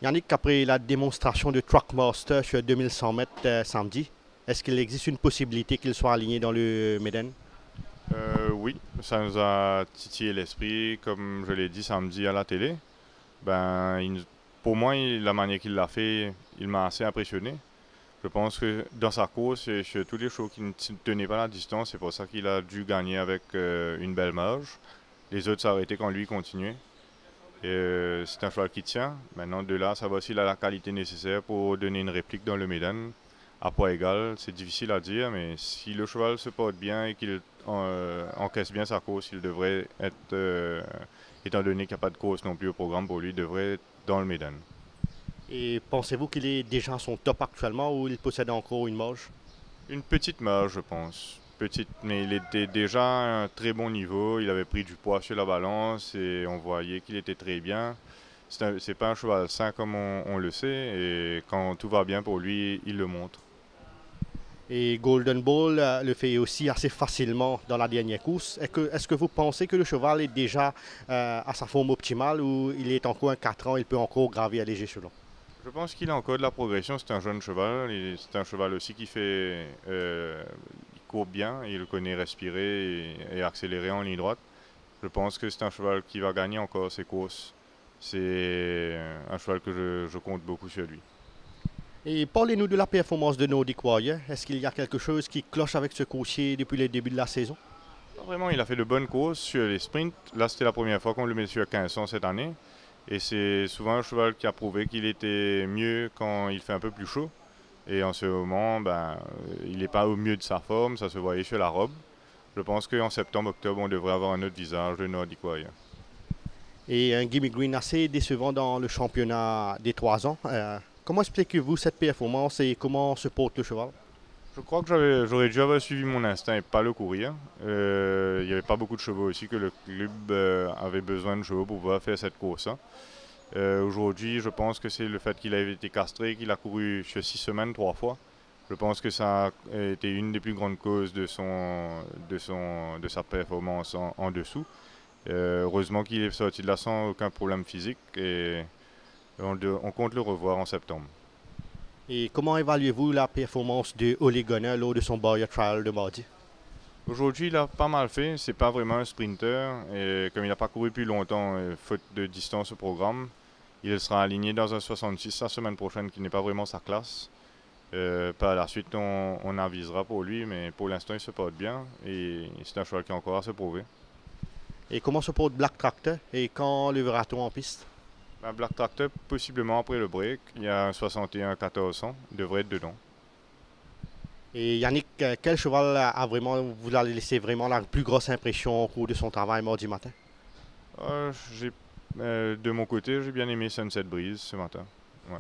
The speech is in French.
Yannick, après la démonstration de Truckmaster sur 2100 mètres samedi, est-ce qu'il existe une possibilité qu'il soit aligné dans le Méden? Oui, ça nous a titillé l'esprit, comme je l'ai dit samedi à la télé. Ben, pour moi, la manière qu'il l'a fait, il m'a assez impressionné. Je pense que dans sa course, et sur tous les chevaux qui ne tenaient pas la distance, c'est pour ça qu'il a dû gagner avec une belle marge. Les autres s'arrêtaient quand lui continuait. C'est un cheval qui tient. Maintenant, de là, ça va s'il a la qualité nécessaire pour donner une réplique dans le Médan. À poids égal, c'est difficile à dire, mais si le cheval se porte bien et qu'il encaisse bien sa course, il devrait être, étant donné qu'il n'y a pas de course non plus au programme pour lui, il devrait être dans le Médan. Et pensez-vous qu'il est déjà à son top actuellement ou il possède encore une marge? Une petite marge, je pense. Petite, mais il était déjà à un très bon niveau. Il avait pris du poids sur la balance et on voyait qu'il était très bien. C'est pas un cheval sain comme on le sait et quand tout va bien pour lui, il le montre. Et Golden Ball le fait aussi assez facilement dans la dernière course. Est-ce que vous pensez que le cheval est déjà à sa forme optimale ou il est encore un 4 ans, il peut encore gravir un léger selon? Je pense qu'il a encore de la progression. C'est un jeune cheval. C'est un cheval aussi qui fait, il court bien. Il connaît respirer et accélérer en ligne droite. Je pense que c'est un cheval qui va gagner encore ses courses. C'est un cheval que je compte beaucoup sur lui. Et parlez-nous de la performance de Nordic Warrior. Est-ce qu'il y a quelque chose qui cloche avec ce coursier depuis le début de la saison? Pas vraiment, il a fait de bonnes courses sur les sprints. Là, c'était la première fois qu'on le met sur 1500 cette année. Et c'est souvent un cheval qui a prouvé qu'il était mieux quand il fait un peu plus chaud. Et en ce moment, ben, il n'est pas au mieux de sa forme, ça se voyait sur la robe. Je pense qu'en septembre, octobre, on devrait avoir un autre visage de Nordic Warrior. Et un Gimme Green assez décevant dans le championnat des 3 ans. Comment expliquez-vous cette performance et comment se porte le cheval? Je crois que j'aurais dû avoir suivi mon instinct et pas le courir. Il n'y avait pas beaucoup de chevaux aussi que le club avait besoin de chevaux pour pouvoir faire cette course, hein. Aujourd'hui, je pense que c'est le fait qu'il avait été castré, qu'il a couru sur 6 semaines 3 fois. Je pense que ça a été une des plus grandes causes de sa performance en dessous. Heureusement qu'il est sorti de là sans aucun problème physique et on compte le revoir en septembre. Et comment évaluez-vous la performance de Ole Gunnar lors de son Barrier Trial de mardi? Aujourd'hui, il a pas mal fait. C'est pas vraiment un sprinter. Et comme il n'a pas couru depuis longtemps, faute de distance au programme, il sera aligné dans un 66 la semaine prochaine, qui n'est pas vraiment sa classe. Par la suite, on avisera pour lui, mais pour l'instant, il se porte bien. Et c'est un cheval qui a encore à se prouver. Et comment se porte Black Tractor et quand le verra-t-on en piste? Un Black Tractor, possiblement après le break, il y a un 61 1400, il devrait être dedans. Et Yannick, quel cheval vous a laissé vraiment la plus grosse impression au cours de son travail mardi matin? De mon côté, j'ai bien aimé Sunset Breeze ce matin. Ouais.